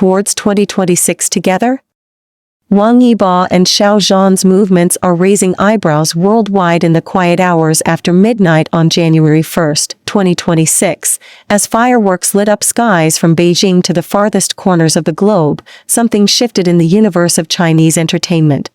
towards 2026 together? Wang Yibo and Xiao Zhan's movements are raising eyebrows worldwide in the quiet hours after midnight on January 1, 2026, as fireworks lit up skies from Beijing to the farthest corners of the globe. Something shifted in the universe of Chinese entertainment.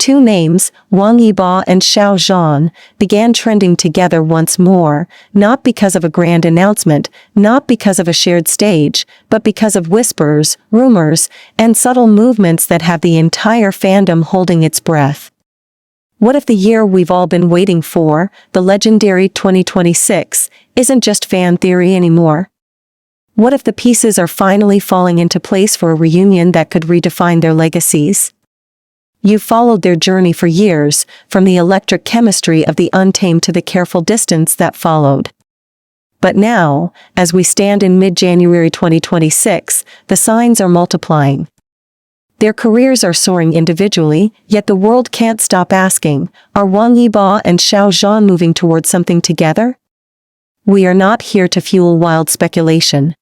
Two names, Wang Yibo and Xiao Zhan, began trending together once more, not because of a grand announcement, not because of a shared stage, but because of whispers, rumors, and subtle movements that have the entire fandom holding its breath. What if the year we've all been waiting for, the legendary 2026, isn't just fan theory anymore? What if the pieces are finally falling into place for a reunion that could redefine their legacies? You've followed their journey for years, from the electric chemistry of the Untamed to the careful distance that followed. But now, as we stand in mid-January 2026, the signs are multiplying. Their careers are soaring individually, yet the world can't stop asking, are Wang Yibo and Xiao Zhan moving towards something together? We are not here to fuel wild speculation.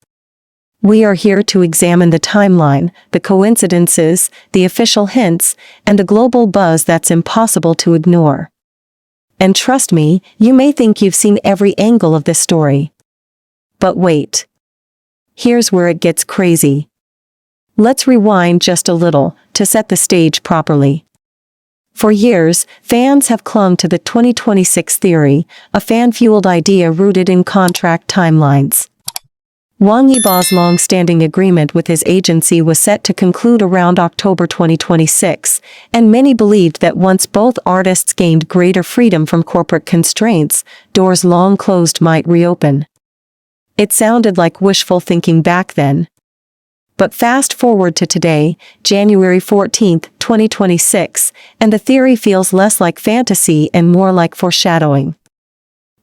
We are here to examine the timeline, the coincidences, the official hints, and the global buzz that's impossible to ignore. And trust me, you may think you've seen every angle of this story. But wait. Here's where it gets crazy. Let's rewind just a little, to set the stage properly. For years, fans have clung to the 2026 theory, a fan-fueled idea rooted in contract timelines. Wang Yibo's long-standing agreement with his agency was set to conclude around October 2026, and many believed that once both artists gained greater freedom from corporate constraints, doors long closed might reopen. It sounded like wishful thinking back then. But fast forward to today, January 14, 2026, and the theory feels less like fantasy and more like foreshadowing.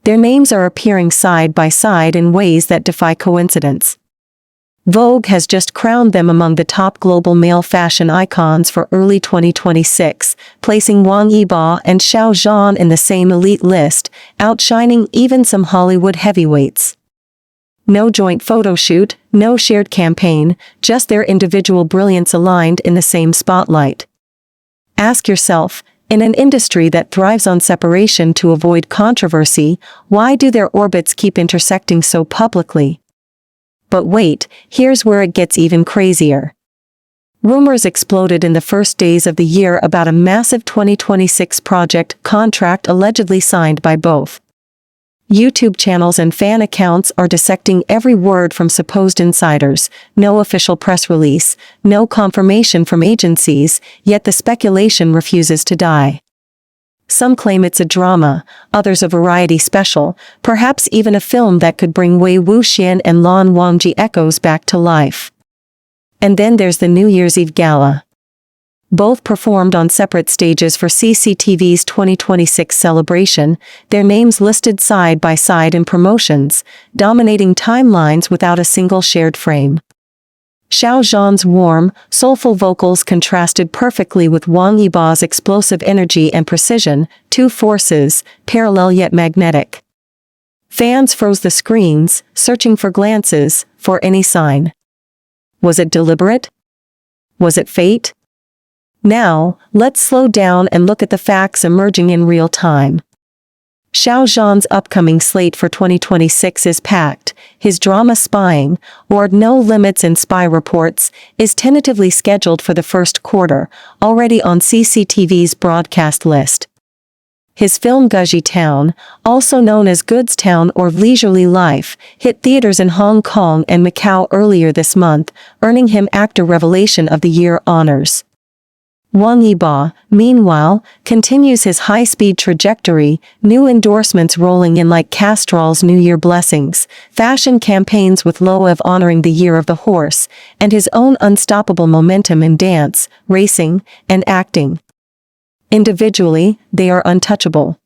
Their names are appearing side by side in ways that defy coincidence. Vogue has just crowned them among the top global male fashion icons for early 2026, placing Wang Yibo and Xiao Zhan in the same elite list, outshining even some Hollywood heavyweights. No joint photo shoot, no shared campaign, just their individual brilliance aligned in the same spotlight. Ask yourself, in an industry that thrives on separation to avoid controversy, why do their orbits keep intersecting so publicly? But wait, here's where it gets even crazier. Rumors exploded in the first days of the year about a massive 2026 project contract allegedly signed by both. YouTube channels and fan accounts are dissecting every word from supposed insiders, no official press release, no confirmation from agencies, yet the speculation refuses to die. Some claim it's a drama, others a variety special, perhaps even a film that could bring Wei Wuxian and Lan Wangji echoes back to life. And then there's the New Year's Eve Gala. Both performed on separate stages for CCTV's 2026 celebration, their names listed side by side in promotions, dominating timelines without a single shared frame. Xiao Zhan's warm, soulful vocals contrasted perfectly with Wang Yibo's explosive energy and precision, two forces, parallel yet magnetic. Fans froze the screens, searching for glances, for any sign. Was it deliberate? Was it fate? Now, let's slow down and look at the facts emerging in real time. Xiao Zhan's upcoming slate for 2026 is packed. His drama Spying, or No Limits in Spy Reports, is tentatively scheduled for the first quarter, already on CCTV's broadcast list. His film Guji Town, also known as Goods Town or Leisurely Life, hit theaters in Hong Kong and Macau earlier this month, earning him Actor Revelation of the Year honors. Wang Yibo, meanwhile, continues his high-speed trajectory, new endorsements rolling in like Castrol's New Year blessings, fashion campaigns with Loewe honoring the Year of the Horse, and his own unstoppable momentum in dance, racing, and acting. Individually, they are untouchable.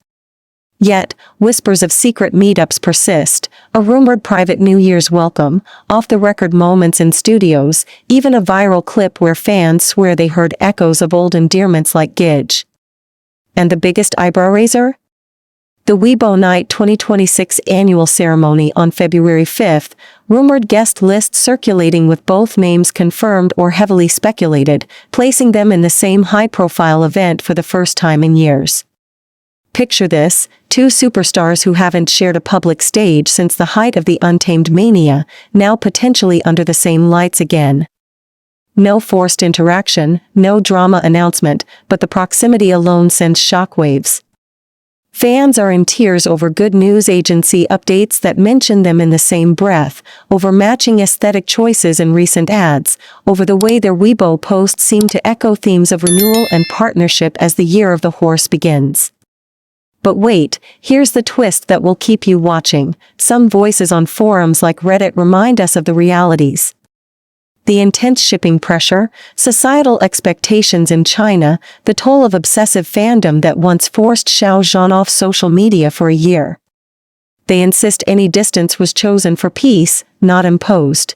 Yet, whispers of secret meetups persist, a rumored private New Year's welcome, off-the-record moments in studios, even a viral clip where fans swear they heard echoes of old endearments like Gidge. And the biggest eyebrow raiser? The Yibo Night 2026 annual ceremony on February 5th, rumored guest list circulating with both names confirmed or heavily speculated, placing them in the same high-profile event for the first time in years. Picture this, two superstars who haven't shared a public stage since the height of the Untamed mania, now potentially under the same lights again. No forced interaction, no drama announcement, but the proximity alone sends shockwaves. Fans are in tears over good news agency updates that mention them in the same breath, over matching aesthetic choices in recent ads, over the way their Yibo posts seem to echo themes of renewal and partnership as the year of the horse begins. But wait, here's the twist that will keep you watching. Some voices on forums like Reddit remind us of the realities. The intense shipping pressure, societal expectations in China, the toll of obsessive fandom that once forced Xiao Zhan off social media for a year. They insist any distance was chosen for peace, not imposed.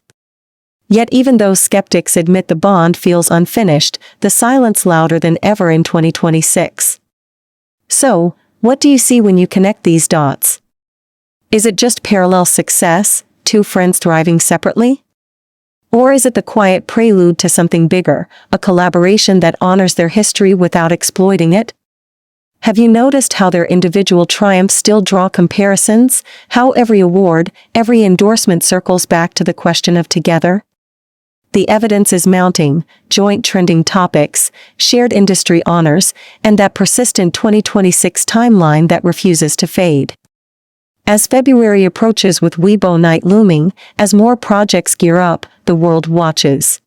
Yet even though skeptics admit the bond feels unfinished, the silence louder than ever in 2026. So, what do you see when you connect these dots? Is it just parallel success, two friends thriving separately? Or is it the quiet prelude to something bigger, a collaboration that honors their history without exploiting it? Have you noticed how their individual triumphs still draw comparisons, how every award, every endorsement circles back to the question of together? The evidence is mounting, joint trending topics, shared industry honors, and that persistent 2026 timeline that refuses to fade. As February approaches with Yibo Night looming, as more projects gear up, the world watches.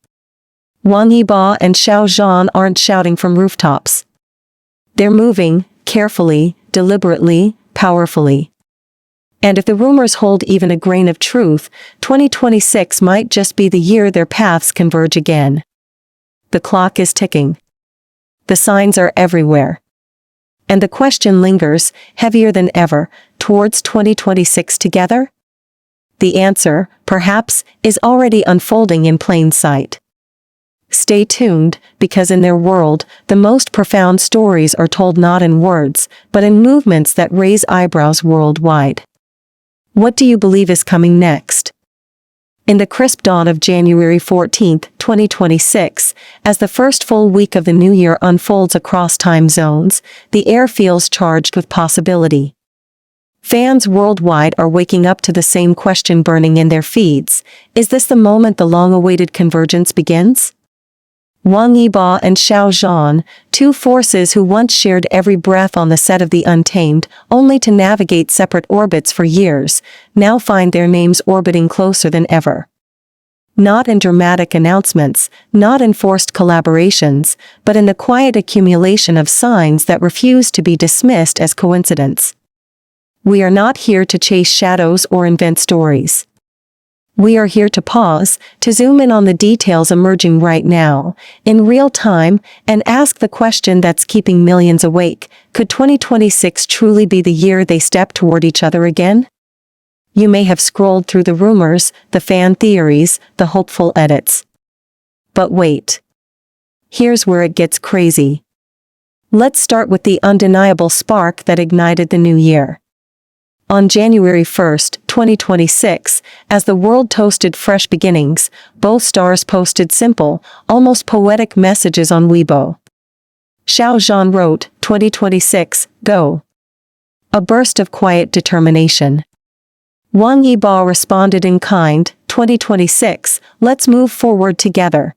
Wang Yibo and Xiao Zhan aren't shouting from rooftops. They're moving, carefully, deliberately, powerfully. And if the rumors hold even a grain of truth, 2026 might just be the year their paths converge again. The clock is ticking. The signs are everywhere. And the question lingers, heavier than ever, towards 2026 together? The answer, perhaps, is already unfolding in plain sight. Stay tuned, because in their world, the most profound stories are told not in words, but in movements that raise eyebrows worldwide. What do you believe is coming next? In the crisp dawn of January 14, 2026, as the first full week of the new year unfolds across time zones, the air feels charged with possibility. Fans worldwide are waking up to the same question burning in their feeds. Is this the moment the long-awaited convergence begins? Wang Yibo and Xiao Zhan, two forces who once shared every breath on the set of The Untamed, only to navigate separate orbits for years, now find their names orbiting closer than ever. Not in dramatic announcements, not in forced collaborations, but in the quiet accumulation of signs that refuse to be dismissed as coincidence. We are not here to chase shadows or invent stories. We are here to pause, to zoom in on the details emerging right now, in real time, and ask the question that's keeping millions awake: could 2026 truly be the year they step toward each other again? You may have scrolled through the rumors, the fan theories, the hopeful edits. But wait. Here's where it gets crazy. Let's start with the undeniable spark that ignited the new year. On January 1, 2026, as the world toasted fresh beginnings, both stars posted simple, almost poetic messages on Yibo. Xiao Zhan wrote, "2026, go." A burst of quiet determination. Wang Yibo responded in kind, "2026, let's move forward together."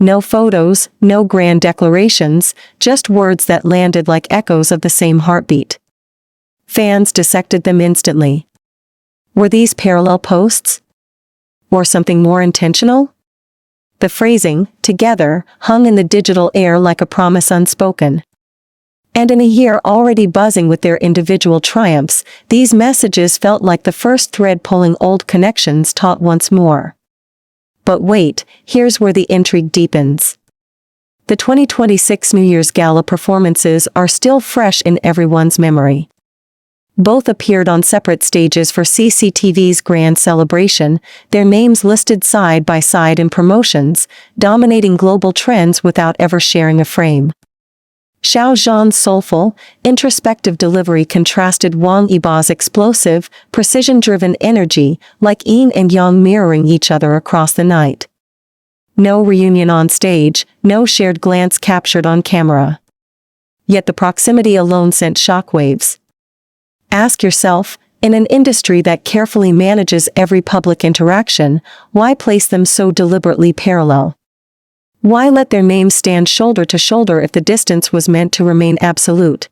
No photos, no grand declarations, just words that landed like echoes of the same heartbeat. Fans dissected them instantly. Were these parallel posts? Or something more intentional? The phrasing, "together," hung in the digital air like a promise unspoken. And in a year already buzzing with their individual triumphs, these messages felt like the first thread pulling old connections taut once more. But wait, here's where the intrigue deepens. The 2026 New Year's Gala performances are still fresh in everyone's memory. Both appeared on separate stages for CCTV's grand celebration, their names listed side by side in promotions, dominating global trends without ever sharing a frame. Xiao Zhan's soulful, introspective delivery contrasted Wang Yibo's explosive, precision-driven energy, like yin and yang mirroring each other across the night. No reunion on stage, no shared glance captured on camera. Yet the proximity alone sent shockwaves. Ask yourself, in an industry that carefully manages every public interaction, why place them so deliberately parallel? Why let their names stand shoulder to shoulder if the distance was meant to remain absolute?